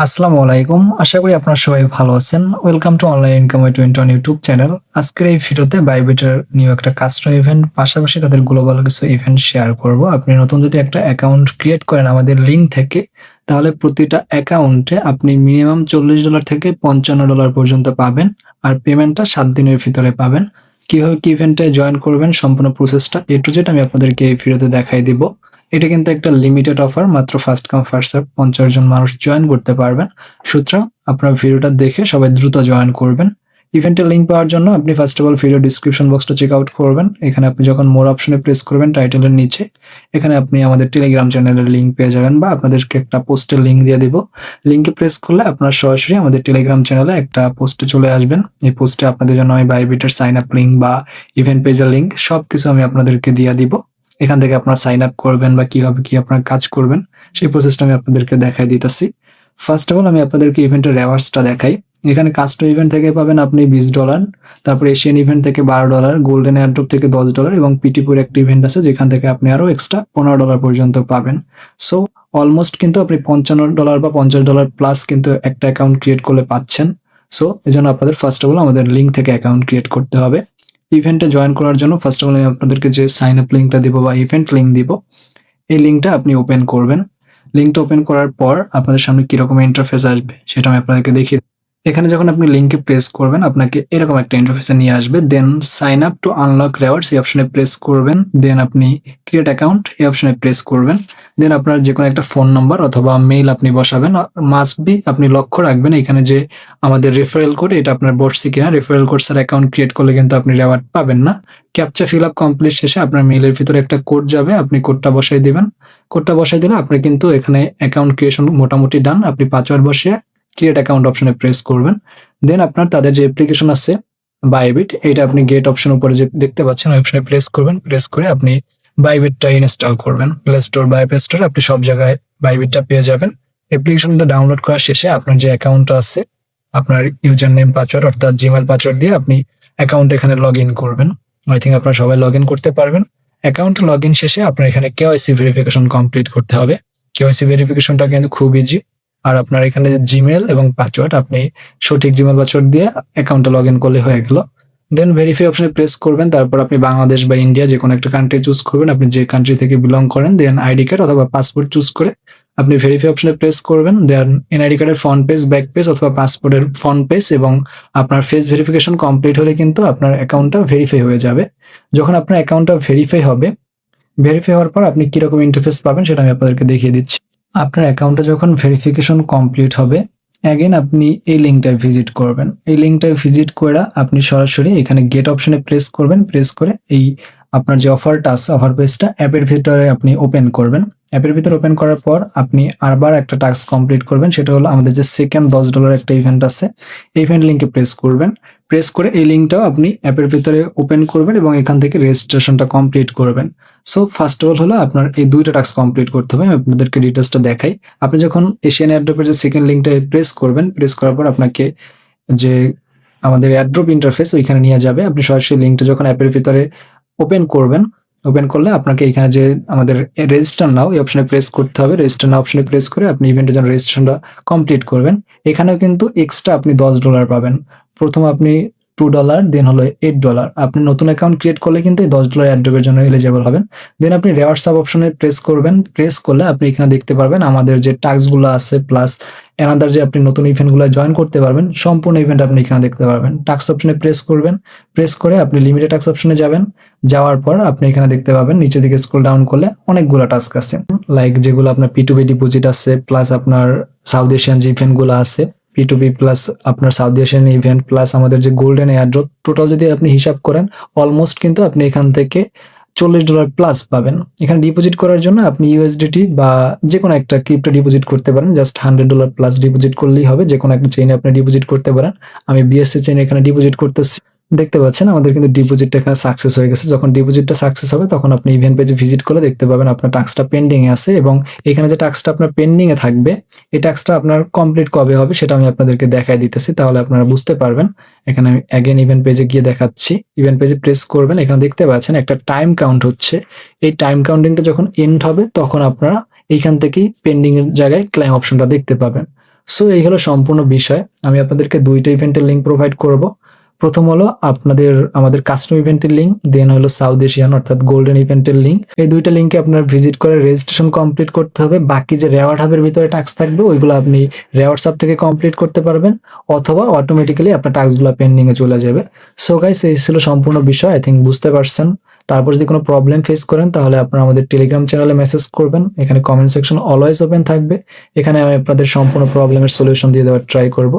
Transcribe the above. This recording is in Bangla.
আসসালামু আলাইকুম। আশা করি আপনারা সবাই ভালো আছেন। Welcome to online income way 21 YouTube channel. আজকের এই ভিডিওতে বাইবিটের নিউ একটা কাস্টম ইভেন্ট পাশাপাশি তাদের গ্লোবাল কিছু ইভেন্ট শেয়ার করব। আপনি নতুন যদি একটা অ্যাকাউন্ট ক্রিয়েট করেন আমাদের লিংক থেকে, তাহলে প্রতিটা অ্যাকাউন্টে আপনি মিনিমাম $40 থেকে $55 পর্যন্ত পাবেন। আর পেমেন্টটা 7 দিনের ভিতরে পাবেন। কিভাবে কি ইভেন্টে জয়েন করবেন সম্পূর্ণ প্রসেসটা A to Z আমি আপনাদেরকে এই ভিডিওতে দেখাই দিব। এটা কিন্তু একটা লিমিটেড অফার, মাত্র ফার্স্ট কাম ফার্স্ট সার্ভ 50 জন মানুষ জয়েন করতে পারবেন। সুতরাং আপনার ভিডিওটা দেখে সবাই দ্রুত জয়েন করবেন। ইভেন্টের লিংক পাওয়ার জন্য আপনি first of all video description বক্সটা চেক আউট করবেন। এখানে আপনি যখন মোর অপশনে প্রেস করবেন টাইটেলের নিচে, এখানে আপনি আমাদের টেলিগ্রাম চ্যানেলের লিংক পেয়ে যাবেন বা আপনাদেরকে একটা পোস্টের লিংক দিয়ে দিব। লিংকে প্রেস করলে আপনারা সরাসরি আমাদের টেলিগ্রাম চ্যানেলে একটা পোস্টে চলে আসবেন। এই পোস্টে আপনাদের জন্য আমি বাইবিটের সাইন আপ লিংক বা ইভেন্ট পেজের লিংক সবকিছু আমি আপনাদেরকে দিয়ে দিব। এখান থেকে আপনারা সাইন আপ করবেন বা কিভাবে কি আপনারা কাজ করবেন সেই প্রসেসটা আমি আপনাদেরকে দেখাই দিতেছি। ফার্স্ট অফ অল আমি আপনাদেরকে ইভেন্টের রেওয়ার্ডসটা দেখাই। এখানে কাস্টম ইভেন্ট থেকে পাবেন আপনি $20, তারপর এশিয়ান ইভেন্ট থেকে $12, গোল্ডেন এয়ারড্রপ থেকে $10 এবং পিটিপুর একটা ইভেন্ট আছে যেখান থেকে আপনি আরো এক্সট্রা $15 পর্যন্ত পাবেন। সো অলমোস্ট কিন্তু আপনি $55 বা $50 প্লাস কিন্তু একটা অ্যাকাউন্ট ক্রিয়েট করলে পাচ্ছেন। সো এজন্য আপনাদের ফার্স্ট অফ অল আমাদের লিংক থেকে অ্যাকাউন্ট ক্রিয়েট করতে হবে। ইভেন্টে জয়েন করার জন্য ফার্স্ট অফ অল আমি আপনাদেরকে যে সাইন আপ লিঙ্কটা দিব বা ইভেন্ট লিঙ্ক দিব, এই লিঙ্কটা আপনি ওপেন করবেন। লিঙ্কটা ওপেন করার পর আপনাদের সামনে কিরকম ইন্টারফেস আসবে সেটা আমি আপনাদেরকে দেখিয়ে। এখানে যখন আপনি লিঙ্কে প্রেস করবেন আপনাকে এরকম একটা ইন্টারফেসে নিয়ে আসবে। Then sign up to unlock rewards এই অপশনে প্রেস করবেন। দেন আপনি ক্রিয়েট অ্যাকাউন্ট এই অপশনে প্রেস করবেন। দেন আপনার যে কোনো একটা ফোন নাম্বার অথবা মেইল আপনি বসাবেন। মাস্ট বি আপনি লক্ষ্য রাখবেন এখানে যে আমাদের রেফারেল কোড এটা আপনার বসছে কিনা। Referral code sir account create করলে কিন্তু আপনি রিওয়ার্ড পাবেন না। ক্যাপচা ফিল আপ কমপ্লিট শেষে আপনার মেইলের ভিতরে একটা কোড যাবে, আপনি কোডটা বসাই দিবেন। কোডটা বসাই দিলে আপনি কিন্তু এখানে অ্যাকাউন্ট ক্রিয়েশন মোটামুটি ডান। আপনি পাসওয়ার্ড বসিয়ে ক্রিয়েট অ্যাকাউন্ট অপশনে প্রেস করবেন। দেন আপনার তাদের যে অ্যাপ্লিকেশন আছে বাইবিট, এটা আপনি গেট অপশন উপরে যে দেখতে পাচ্ছেন ওই অপশনে প্রেস করবেন। প্রেস করে আপনি বাইবিটটা ইনস্টল করবেন। প্লে স্টোর বা অ্যাপ স্টোর আপনি সব জায়গায় বাইবিটটা পেয়ে যাবেন। অ্যাপ্লিকেশনটা ডাউনলোড করার শেষে আপনার যে অ্যাকাউন্টটা আছে আপনার ইউজার নেম পাসওয়ার্ড অর্থাৎ জিমেল পাসওয়ার্ড দিয়ে আপনি অ্যাকাউন্ট এখানে লগ ইন করবেন। আই থিঙ্ক আপনারা সবাই লগ ইন করতে পারবেন। অ্যাকাউন্ট লগ ইন শেষে আপনার এখানে কেওয়াইসি ভেরিফিকেশন কমপ্লিট করতে হবে। কেওয়াইসি ভেরিফিকেশনটা কিন্তু খুব ইজি। আর আপনার এখানে জিমেল এবং পাসওয়ার্ড আপনি সঠিক জিমেল পাসওয়ার্ড দিয়ে অ্যাকাউন্টে লগ ইন করলে হয়ে গেল। দেন ভেরিফাই অপশনে প্রেস করবেন। তারপর আপনি বাংলাদেশ বা ইন্ডিয়া যে কোনো একটা কান্ট্রি চুজ করবেন, আপনি যে কান্ট্রি থেকে বিলং করেন। দেন আইডি কার্ড অথবা পাসপোর্ট চুজ করে আপনি ভেরিফাই অপশনে প্রেস করবেন। দেন এনআইডি কার্ডের ফ্রন্ট পেজ, ব্যাক পেজ অথবা পাসপোর্টের ফ্রন্ট পেজ এবং আপনার ফেস ভেরিফিকেশন কমপ্লিট হলে কিন্তু আপনার অ্যাকাউন্টটা ভেরিফাই হয়ে যাবে। যখন আপনার অ্যাকাউন্টটা ভেরিফাই হবে, ভেরিফাই হওয়ার পর আপনি কিরকম ইন্টারফেস পাবেন সেটা আমি আপনাদেরকে দেখিয়ে দিচ্ছি। আপনার অ্যাকাউন্টটা যখন ভেরিফিকেশন কমপ্লিট হবে, অ্যাগেন আপনি এই লিঙ্কটায় ভিজিট করবেন। এই লিঙ্কটায় ভিজিট করে আপনি সরাসরি এখানে গেট অপশনে প্রেস করবেন। প্রেস করে এই আপনার যে অফারটা আছে অফার পেজটা অ্যাপের ভিতরে আপনি ওপেন করবেন। অ্যাপের ভিতরে ওপেন করার পর আপনি আবার একটা টাস্ক কমপ্লিট করবেন। সেটা হলো আমাদের যে সেকেন্ড $10 একটা ইভেন্ট আছে, এই ইভেন্ট লিঙ্কে প্রেস করবেন। প্রেস করে এই লিঙ্কটাও আপনি অ্যাপের ভিতরে ওপেন করবেন এবং এখান থেকে রেজিস্ট্রেশনটা কমপ্লিট করবেন। সো ফার্স্ট অফ অল হলো আপনার এই দুইটা টাস্ক কমপ্লিট করতে হবে। আমি আপনাদেরকে ডিটেলসটা দেখাই। আপনি যখন এশিয়ান এয়ারড্রপের যে সেকেন্ড লিঙ্কটায় প্রেস করবেন, প্রেস করার পর আপনাকে যে আমাদের এয়ারড্রপ ইন্টারফেস ওইখানে নিয়ে যাবে। আপনি সরাসরি লিঙ্কটা যখন অ্যাপের ভিতরে ওপেন করবেন, ওপেন করলে আপনাকে এখানে যে আমাদের রেজিস্টার নাও এই অপশনে প্রেস করতে হবে। রেজিস্টার নাও অপশনে প্রেস করে আপনি ইভেন্টের জন্য রেজিস্ট্রেশনটা কমপ্লিট করবেন। এখানেও কিন্তু এক্সট্রা আপনি $10 পাবেন। প্রথম আপনি $2, দেন হলো $8। আপনি নতুন অ্যাকাউন্ট ক্রিয়েট করলে কিন্তু এই $10 এয়ারড্রপের জন্য এলিজিবল হবেন। দেন আপনি রেওয়ার্ড সাব অপশনে প্রেস করবেন। প্রেস করলে আপনি এখানে দেখতে পারবেন আমাদের যে টাস্কগুলো আছে প্লাস এনাদার যে আপনি নতুন ইভেন্টগুলো জয়েন করতে পারবেন, সম্পূর্ণ ইভেন্ট আপনি এখানে দেখতে পারবেন। টাস্ক অপশনে প্রেস করবেন। প্রেস করে আপনি লিমিটেড টাস্ক অপশনে যাবেন। যাওয়ার পর আপনি এখানে দেখতে পাবেন নিচের দিকে স্ক্রল ডাউন করলে অনেকগুলো টাস্ক আছে, লাইক যেগুলো আপনার P2P ডিপোজিট আছে প্লাস আপনার সাউথ এশিয়ান যে ইভেন্টগুলো আছে P2P প্লাস আপনার সাউথ এশিয়ান ইভেন্ট প্লাস আমাদের যে গোল্ডেন এয়ারড্রপ, টোটাল যদি আপনি হিসাব করেন অলমোস্ট কিন্তু আপনি এখান থেকে $40 প্লাস পাবেন। এখানে ডিপোজিট করার জন্য আপনি ইউএসডিটি বা যে কোনো একটা ক্রিপ্টো ডিপোজিট করতে পারেন। জাস্ট $100 প্লাস ডিপোজিট করলেই হবে। যে কোনো একটা চেইনে আপনি ডিপোজিট করতে পারেন। আমি বিএসসি চেইনে এখানে ডিপোজিট করতেছি। দেখতে পাচ্ছেন আমাদের কিন্তু ডিপোজিটটা এখানে সাকসেস হয়ে গেছে। যখন ডিপোজিটটা সাকসেস হবে তখন আপনি ইভেন্ট পেজে ভিজিট করে দেখতে পাবেন আপনার টাস্কটা পেন্ডিং এ আছে এবং এখানে যে টাস্কটা আপনার পেন্ডিং এ থাকবে এই টাস্কটা আপনার কমপ্লিট কবে হবে সেটা আমি আপনাদেরকে দেখাই দিতেছি, তাহলে আপনারা বুঝতে পারবেন। এখানে আমি অ্যাগেন ইভেন্ট পেজে গিয়ে দেখাচ্ছি। ইভেন্ট পেজে প্রেস করবেন। এখানে দেখতে পাচ্ছেন একটা টাইম কাউন্ট হচ্ছে। এই টাইম কাউন্টিংটা যখন এন্ড হবে তখন আপনারা এইখান থেকেই পেন্ডিং এর জায়গায় ক্লেম অপশনটা দেখতে পাবেন। সো এই হলো সম্পূর্ণ বিষয়। আমি আপনাদেরকে ২ টা ইভেন্টের লিঙ্ক প্রোভাইড করব। প্রথম হলো আমাদের কাস্টম ইভেন্টের লিঙ্ক, দেন হলো সাউথ এশিয়ান অর্থাৎ গোল্ডেন ইভেন্টের লিঙ্ক। এই ২ টা লিঙ্কে আপনার ভিজিট করে রেজিস্ট্রেশন কমপ্লিট করতে হবে। বাকি যে রেওয়ার্ড হাবের ভিতরে টাস্ক থাকবে ওইগুলো আপনি রেওয়ার্ডস হাব থেকে কমপ্লিট করতে পারবেন, অথবা অটোমেটিক্যালি আপনার টাস্কগুলো পেন্ডিং এ চলে যাবে। সো গাইস, এই ছিল সম্পূর্ণ বিষয়। আই থিংক বুঝতে পারছেন। তারপর যদি কোনো প্রবলেম ফেস করেন তাহলে আপনারা আমাদের টেলিগ্রাম চ্যানেলে মেসেজ করবেন। এখানে কমেন্ট সেকশন অলওয়েজ ওপেন থাকবে। এখানে আমি আপনাদের সম্পূর্ণ প্রবলেমের সলিউশন দিয়ে দেওয়ার ট্রাই করব।